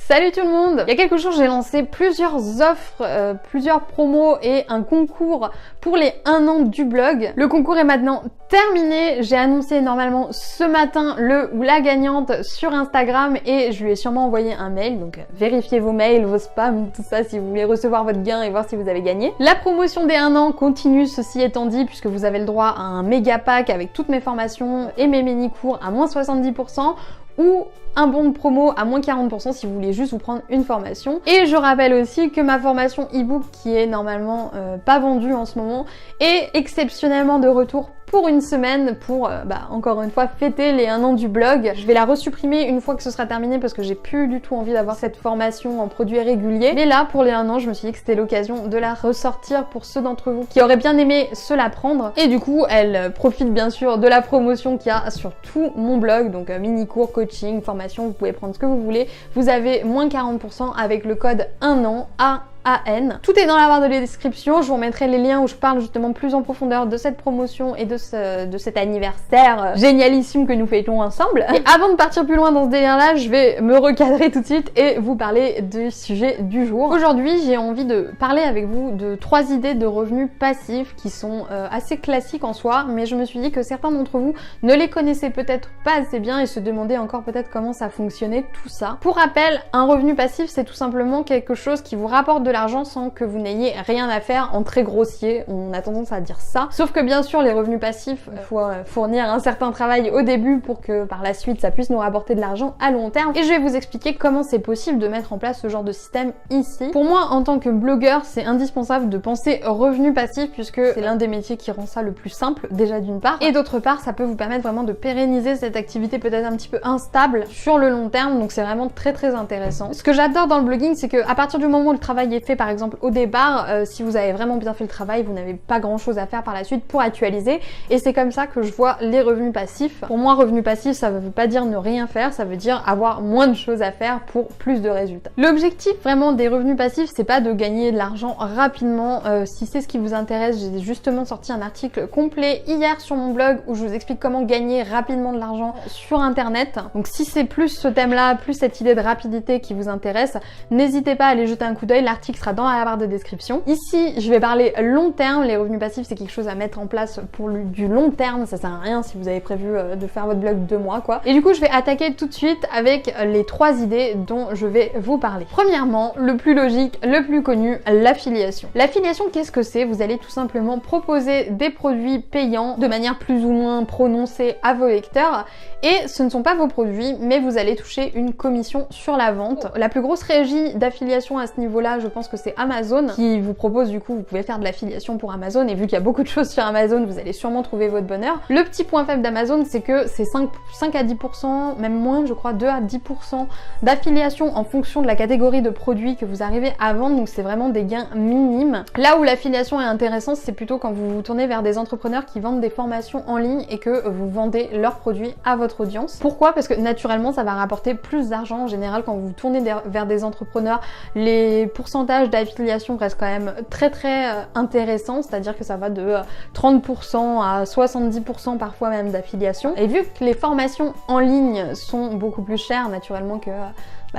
Salut tout le monde! Il y a quelques jours j'ai lancé plusieurs offres, plusieurs promos et un concours pour les 1 an du blog. Le concours est maintenant terminé, j'ai annoncé normalement ce matin le ou la gagnante sur Instagram et je lui ai sûrement envoyé un mail, donc vérifiez vos mails, vos spams, tout ça si vous voulez recevoir votre gain et voir si vous avez gagné. La promotion des 1 an continue, ceci étant dit, puisque vous avez le droit à un méga pack avec toutes mes formations et mes mini-cours à moins 70%, ou un bon de promo à moins 40% si vous voulez juste vous prendre une formation. Et je rappelle aussi que ma formation e-book, qui est normalement pas vendue en ce moment, est exceptionnellement de retour pour une semaine pour, encore une fois, fêter les 1 an du blog. Je vais la resupprimer une fois que ce sera terminé parce que j'ai plus du tout envie d'avoir cette formation en produits réguliers. Mais là, pour les 1 an, je me suis dit que c'était l'occasion de la ressortir pour ceux d'entre vous qui auraient bien aimé se la prendre. Et du coup, elle profite bien sûr de la promotion qu'il y a sur tout mon blog, donc mini-cours, coaching, formation, vous pouvez prendre ce que vous voulez. Vous avez moins 40% avec le code 1 an à AN. Tout est dans la barre de la description, je vous remettrai les liens où je parle justement plus en profondeur de cette promotion et de cet anniversaire génialissime que nous fêtons ensemble. Et avant de partir plus loin dans ce délire là, je vais me recadrer tout de suite et vous parler du sujet du jour. Aujourd'hui, j'ai envie de parler avec vous de 3 idées de revenus passifs qui sont assez classiques en soi, mais je me suis dit que certains d'entre vous ne les connaissaient peut-être pas assez bien et se demandaient encore peut-être comment ça fonctionnait tout ça. Pour rappel, un revenu passif, c'est tout simplement quelque chose qui vous rapporte de l'argent sans que vous n'ayez rien à faire, en très grossier, on a tendance à dire ça. Sauf que bien sûr les revenus passifs, il faut fournir un certain travail au début pour que par la suite ça puisse nous rapporter de l'argent à long terme. Et je vais vous expliquer comment c'est possible de mettre en place ce genre de système ici. Pour moi en tant que blogueur, c'est indispensable de penser revenus passifs puisque c'est l'un des métiers qui rend ça le plus simple déjà d'une part, et d'autre part ça peut vous permettre vraiment de pérenniser cette activité peut-être un petit peu instable sur le long terme, donc c'est vraiment très intéressant. Ce que j'adore dans le blogging, c'est que à partir du moment où le travail est fait, par exemple au départ, si vous avez vraiment bien fait le travail, vous n'avez pas grand chose à faire par la suite pour actualiser, et c'est comme ça que je vois les revenus passifs. Pour moi, revenus passifs, ça veut pas dire ne rien faire, ça veut dire avoir moins de choses à faire pour plus de résultats. L'objectif vraiment des revenus passifs, c'est pas de gagner de l'argent rapidement. Si c'est ce qui vous intéresse, j'ai justement sorti un article complet hier sur mon blog où je vous explique comment gagner rapidement de l'argent sur internet. Donc si c'est plus ce thème-là, plus cette idée de rapidité qui vous intéresse, n'hésitez pas à aller jeter un coup d'œil, l'article sera dans la barre de description. Ici, je vais parler long terme. Les revenus passifs, c'est quelque chose à mettre en place pour du long terme. Ça sert à rien si vous avez prévu de faire votre blog 2 mois, quoi. Et du coup, je vais attaquer tout de suite avec les 3 idées dont je vais vous parler. Premièrement, le plus logique, le plus connu, l'affiliation. L'affiliation, qu'est-ce que c'est? Vous allez tout simplement proposer des produits payants de manière plus ou moins prononcée à vos lecteurs, et ce ne sont pas vos produits, mais vous allez toucher une commission sur la vente. La plus grosse régie d'affiliation à ce niveau-là, je pense que c'est Amazon qui vous propose, du coup vous pouvez faire de l'affiliation pour Amazon, et vu qu'il y a beaucoup de choses sur Amazon, vous allez sûrement trouver votre bonheur. Le petit point faible d'Amazon, c'est que c'est 5 à 10%, même moins je crois, 2 à 10% d'affiliation en fonction de la catégorie de produits que vous arrivez à vendre, donc c'est vraiment des gains minimes. Là où l'affiliation est intéressante, c'est plutôt quand vous vous tournez vers des entrepreneurs qui vendent des formations en ligne et que vous vendez leurs produits à votre audience. Pourquoi? Parce que naturellement ça va rapporter plus d'argent. En général, quand vous vous tournez vers des entrepreneurs, les pourcentages d'affiliation restent quand même très intéressants, c'est-à-dire que ça va de 30% à 70% parfois même d'affiliation. Et vu que les formations en ligne sont beaucoup plus chères naturellement que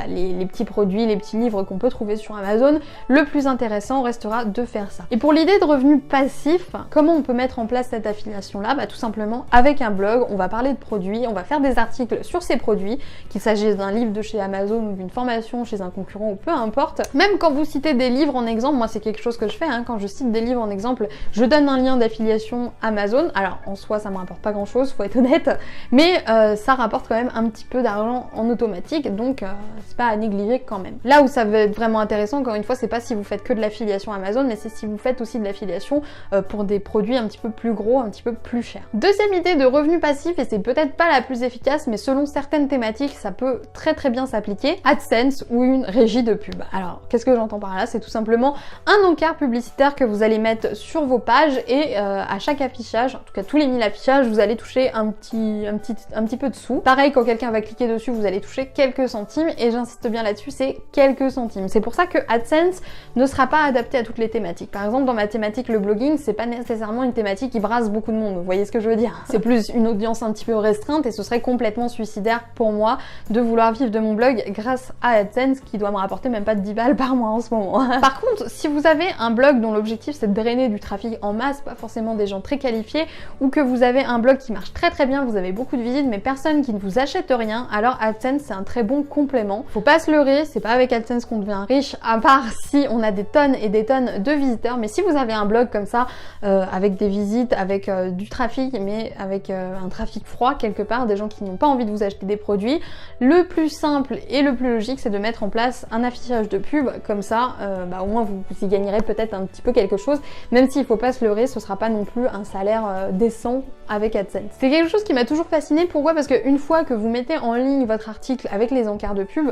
les petits produits, les petits livres qu'on peut trouver sur Amazon, le plus intéressant restera de faire ça. Et pour l'idée de revenus passifs, comment on peut mettre en place cette affiliation-là? Tout simplement avec un blog, on va parler de produits, on va faire des articles sur ces produits, qu'il s'agisse d'un livre de chez Amazon ou d'une formation chez un concurrent ou peu importe. Même quand vous citez des livres en exemple, moi c'est quelque chose que je fais, quand je cite des livres en exemple, je donne un lien d'affiliation Amazon. Alors en soi ça me rapporte pas grand chose, faut être honnête, mais ça rapporte quand même un petit peu d'argent en automatique, donc c'est pas à négliger quand même. Là où ça va être vraiment intéressant, encore une fois, c'est pas si vous faites que de l'affiliation Amazon, mais c'est si vous faites aussi de l'affiliation pour des produits un petit peu plus gros, un petit peu plus chers. Deuxième idée de revenus passifs, et c'est peut-être pas la plus efficace, mais selon certaines thématiques, ça peut très bien s'appliquer, AdSense ou une régie de pub. Alors, qu'est-ce que j'entends par là? C'est tout simplement un encart publicitaire que vous allez mettre sur vos pages, et à chaque affichage, en tout cas tous les 1000 affichages, vous allez toucher un petit peu de sous. Pareil, quand quelqu'un va cliquer dessus, vous allez toucher quelques centimes, et et j'insiste bien là-dessus, c'est quelques centimes. C'est pour ça que AdSense ne sera pas adapté à toutes les thématiques. Par exemple, dans ma thématique le blogging, c'est pas nécessairement une thématique qui brasse beaucoup de monde, vous voyez ce que je veux dire? C'est plus une audience un petit peu restreinte et ce serait complètement suicidaire pour moi de vouloir vivre de mon blog grâce à AdSense qui doit me rapporter même pas de 10 balles par mois en ce moment. Par contre, si vous avez un blog dont l'objectif c'est de drainer du trafic en masse, pas forcément des gens très qualifiés, ou que vous avez un blog qui marche très bien, vous avez beaucoup de visites mais personne qui ne vous achète rien, alors AdSense c'est un très bon complément. Faut pas se leurrer, c'est pas avec AdSense qu'on devient riche, à part si on a des tonnes et des tonnes de visiteurs, mais si vous avez un blog comme ça, avec des visites, avec du trafic, mais avec un trafic froid quelque part, des gens qui n'ont pas envie de vous acheter des produits, le plus simple et le plus logique c'est de mettre en place un affichage de pub, comme ça au moins vous y gagnerez peut-être un petit peu quelque chose, même s'il faut pas se leurrer, ce sera pas non plus un salaire décent avec AdSense. C'est quelque chose qui m'a toujours fasciné, pourquoi? Parce qu'une fois que vous mettez en ligne votre article avec les encarts de pub,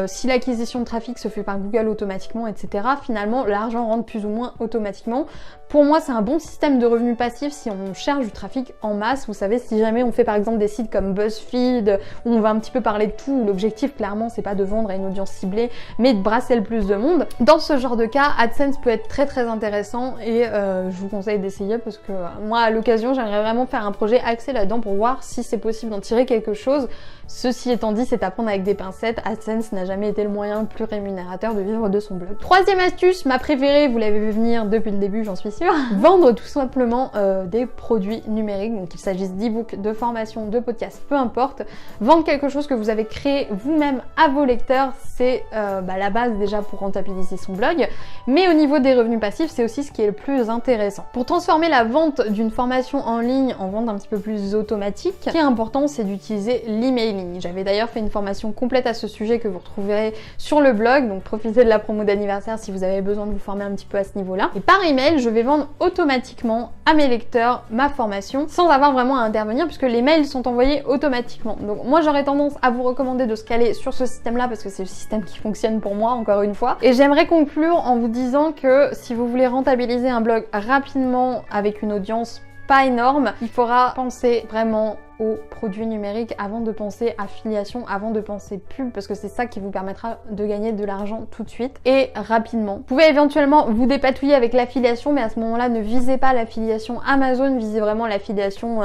si l'acquisition de trafic se fait par Google automatiquement, etc., finalement l'argent rentre plus ou moins automatiquement. Pour moi c'est un bon système de revenus passifs si on cherche du trafic en masse. Vous savez, si jamais on fait par exemple des sites comme BuzzFeed où on va un petit peu parler de tout, où l'objectif clairement c'est pas de vendre à une audience ciblée mais de brasser le plus de monde, dans ce genre de cas AdSense peut être très intéressant et je vous conseille d'essayer parce que moi à l'occasion j'aimerais vraiment faire un projet axé là-dedans pour voir si c'est possible d'en tirer quelque chose. Ceci étant dit, c'est à prendre avec des pincettes, AdSense n'a jamais été le moyen le plus rémunérateur de vivre de son blog. Troisième astuce, ma préférée, vous l'avez vu venir depuis le début j'en suis sûre, vendre tout simplement des produits numériques, donc qu'il s'agisse d'e-books, de formations, de podcasts, peu importe. Vendre quelque chose que vous avez créé vous-même à vos lecteurs, c'est la base déjà pour rentabiliser son blog, mais au niveau des revenus passifs, c'est aussi ce qui est le plus intéressant. Pour transformer la vente d'une formation en ligne en vente un petit peu plus automatique, ce qui est important, c'est d'utiliser l'emailing. J'avais d'ailleurs fait une formation complète à ce sujet que vous retrouverez sur le blog, donc profitez de la promo d'anniversaire si vous avez besoin de vous former un petit peu à ce niveau-là. Et par email, je vais vendre automatiquement à mes lecteurs ma formation sans avoir vraiment à intervenir puisque les mails sont envoyés automatiquement. Donc moi j'aurais tendance à vous recommander de se caler sur ce système-là parce que c'est le système qui fonctionne pour moi, encore une fois. Et j'aimerais conclure en vous disant que si vous voulez rentabiliser un blog rapidement avec une audience pas énorme, il faudra penser vraiment aux produits numériques avant de penser affiliation, avant de penser pub, parce que c'est ça qui vous permettra de gagner de l'argent tout de suite et rapidement. Vous pouvez éventuellement vous dépatouiller avec l'affiliation, mais à ce moment-là, ne visez pas l'affiliation Amazon, visez vraiment l'affiliation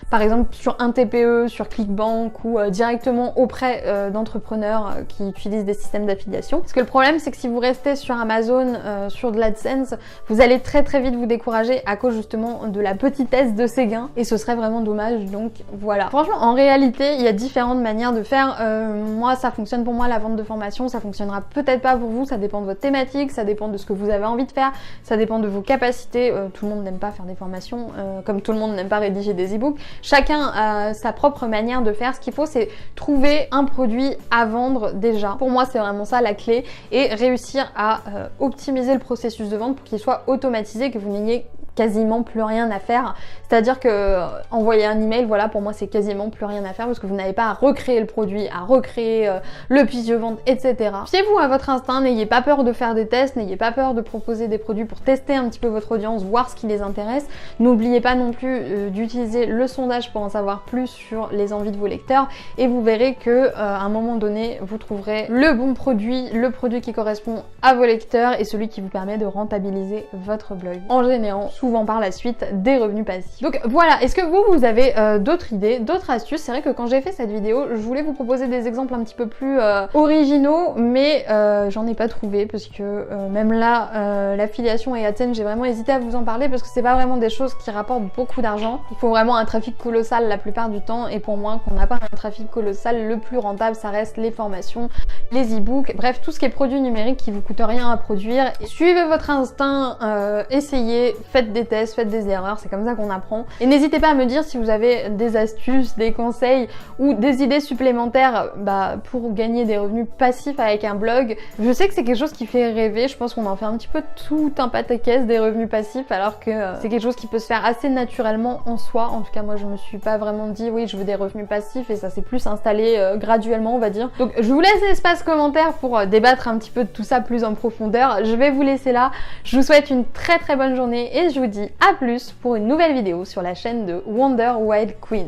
par exemple sur un TPE, sur Clickbank ou directement auprès d'entrepreneurs qui utilisent des systèmes d'affiliation. Parce que le problème, c'est que si vous restez sur Amazon, sur de l'AdSense, vous allez très vite vous décourager à cause justement de la petitesse de ces gains et ce serait vraiment dommage. Donc voilà. Franchement, en réalité, il y a différentes manières de faire. Moi, ça fonctionne pour moi, la vente de formation, ça fonctionnera peut-être pas pour vous, ça dépend de votre thématique, ça dépend de ce que vous avez envie de faire, ça dépend de vos capacités. Tout le monde n'aime pas faire des formations, comme tout le monde n'aime pas rédiger des e-books. Chacun a sa propre manière de faire. Ce qu'il faut, c'est trouver un produit à vendre déjà. Pour moi, c'est vraiment ça la clé et réussir à optimiser le processus de vente pour qu'il soit automatisé, que vous n'ayez quasiment plus rien à faire. C'est-à-dire que envoyer un email, voilà, pour moi c'est quasiment plus rien à faire parce que vous n'avez pas à recréer le produit, à recréer le pitch de vente, etc. Fiez-vous à votre instinct, n'ayez pas peur de faire des tests, n'ayez pas peur de proposer des produits pour tester un petit peu votre audience, voir ce qui les intéresse. N'oubliez pas non plus d'utiliser le sondage pour en savoir plus sur les envies de vos lecteurs et vous verrez que à un moment donné, vous trouverez le bon produit, le produit qui correspond à vos lecteurs et celui qui vous permet de rentabiliser votre blog en générant souvent par la suite des revenus passifs. Donc voilà, est-ce que vous avez d'autres idées, d'autres astuces? C'est vrai que quand j'ai fait cette vidéo, je voulais vous proposer des exemples un petit peu plus originaux, mais j'en ai pas trouvé parce que même là, l'affiliation et AdSense, j'ai vraiment hésité à vous en parler parce que c'est pas vraiment des choses qui rapportent beaucoup d'argent. Il faut vraiment un trafic colossal la plupart du temps et pour moi, quand on n'a pas un trafic colossal, le plus rentable, ça reste les formations, les e-books, bref, tout ce qui est produit numérique qui vous coûte rien à produire. Et suivez votre instinct, essayez, faites des tests, faites des erreurs, c'est comme ça qu'on apprend. Et n'hésitez pas à me dire si vous avez des astuces, des conseils ou des idées supplémentaires pour gagner des revenus passifs avec un blog. Je sais que c'est quelque chose qui fait rêver, je pense qu'on en fait un petit peu tout un pataquès des revenus passifs alors que c'est quelque chose qui peut se faire assez naturellement en soi. En tout cas moi je me suis pas vraiment dit oui je veux des revenus passifs et ça s'est plus installé graduellement on va dire. Donc je vous laisse l'espace commentaire pour débattre un petit peu de tout ça plus en profondeur. Je vais vous laisser là, je vous souhaite une très bonne journée et je vous dis à plus pour une nouvelle vidéo sur la chaîne de Wonder Wild Queen.